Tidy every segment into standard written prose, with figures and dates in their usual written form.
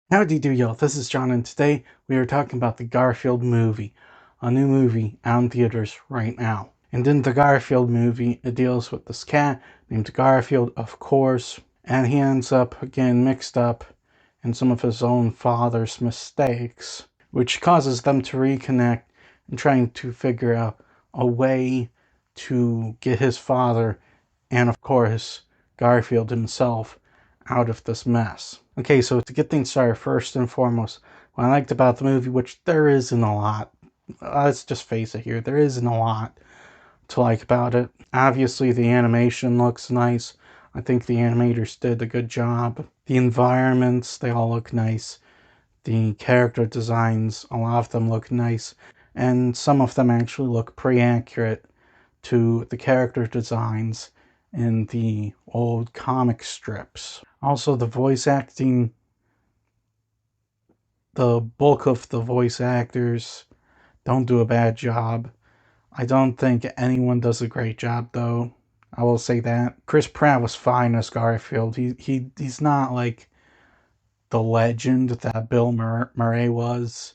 Howdy do y'all, this is John and today we are talking about the Garfield movie, a new movie out in theaters right now. And in the Garfield movie, it deals with this cat named Garfield, of course, and he ends up getting mixed up in some of his own father's mistakes, which causes them to reconnect and trying to figure out a way to get his father and, of course, Garfield himself out of this mess. Okay, so to get things started, first and foremost, what I liked about the movie, which there isn't a lot, let's just face it here, there isn't a lot to like about it. Obviously, the animation looks nice. I think the animators did a good job. The environments, they all look nice. The character designs, a lot of them look nice. And some of them actually look pretty accurate to the character designs in the old comic strips. Also, the voice acting, the bulk of the voice actors don't do a bad job. I don't think anyone does a great job, though. I will say that. Chris Pratt was fine as Garfield. He's not like the legend that Bill Murray was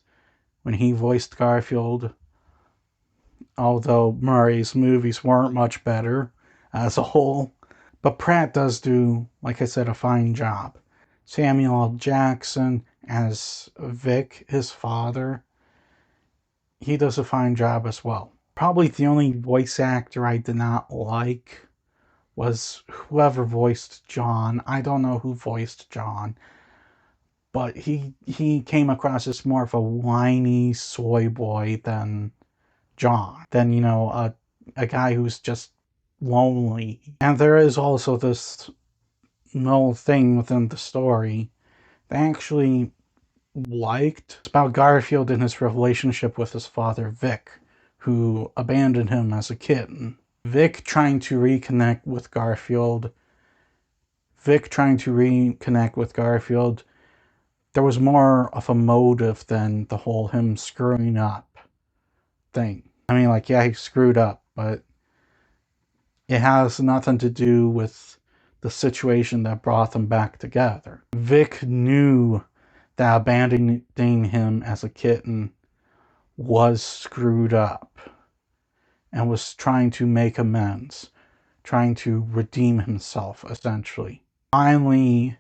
when he voiced Garfield. Although Murray's movies weren't much better as a whole. But Pratt does do, like I said, a fine job. Samuel L. Jackson as Vic, his father, he does a fine job as well. Probably the only voice actor I did not like was whoever voiced John. I don't know who voiced John, but he came across as more of a whiny soy boy than John, than, a guy who's just lonely. And there is also this little thing within the story that I actually liked. It's about Garfield and his relationship with his father, Vic, who abandoned him as a kitten. Vic trying to reconnect with Garfield. There was more of a motive than the whole him screwing up thing. I mean, like, yeah, he screwed up, but it has nothing to do with the situation that brought them back together. Vic knew that abandoning him as a kitten was screwed up and was trying to make amends, trying to redeem himself, essentially. Finally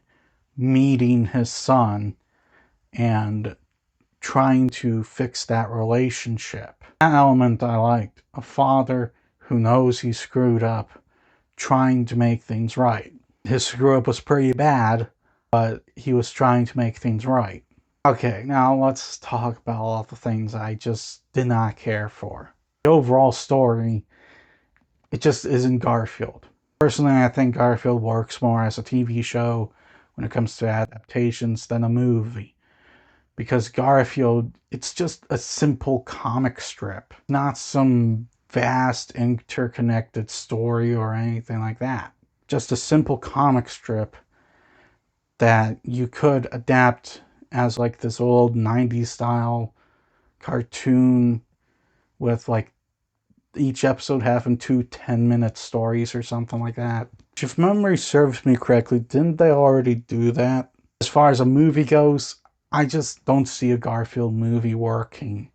meeting his son and trying to fix that relationship. That element I liked. A father who knows he screwed up, trying to make things right. His screw up was pretty bad, but he was trying to make things right. Okay, now let's talk about all the things I just did not care for. The overall story, it just isn't Garfield. Personally, I think Garfield works more as a TV show when it comes to adaptations than a movie. Because Garfield, it's just a simple comic strip, not some vast interconnected story or anything like that. Just a simple comic strip that you could adapt as like this old 90s style cartoon with like each episode having 2 10-minute stories or something like that. If memory serves me correctly, didn't they already do that? As far as a movie goes, I just don't see a Garfield movie working.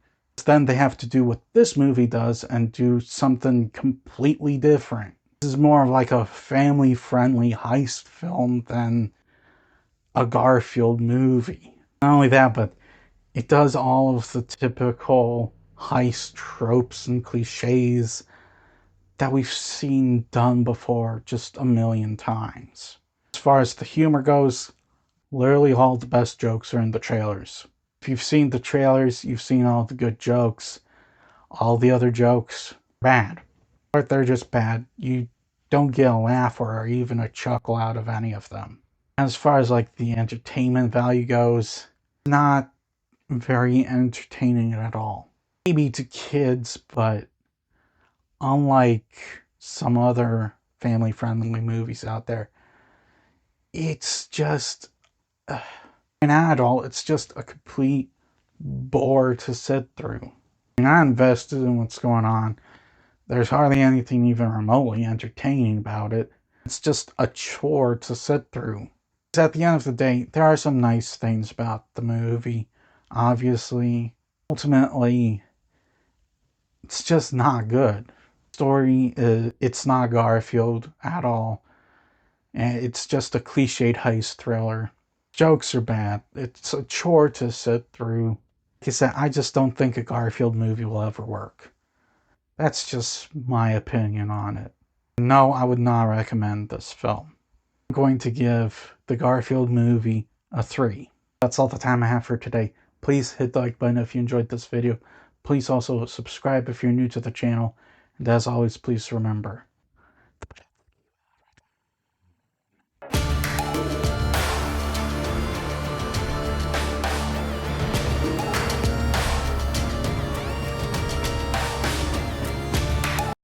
Then they have to do what this movie does and do something completely different. This is more like a family-friendly heist film than a Garfield movie. Not only that, but it does all of the typical heist tropes and cliches that we've seen done before just a million times. As far as the humor goes, literally all the best jokes are in the trailers. If you've seen the trailers, you've seen all the good jokes. All the other jokes, bad. Or they're just bad. You don't get a laugh or even a chuckle out of any of them. As far as like the entertainment value goes, not very entertaining at all. Maybe to kids, but unlike some other family-friendly movies out there, it's just an adult, it's just a complete bore to sit through. You're not invested in what's going on. There's hardly anything even remotely entertaining about it. It's just a chore to sit through. At the end of the day, there are some nice things about the movie. Obviously, ultimately, it's just not good. Story, it's not Garfield at all. And it's just a cliched heist thriller. Jokes are bad. It's a chore to sit through. Like I said, I just don't think a Garfield movie will ever work. That's just my opinion on it. No, I would not recommend this film. I'm going to give the Garfield movie a 3. That's all the time I have for today. Please hit the like button if you enjoyed this video. Please also subscribe if you're new to the channel. And as always, please remember,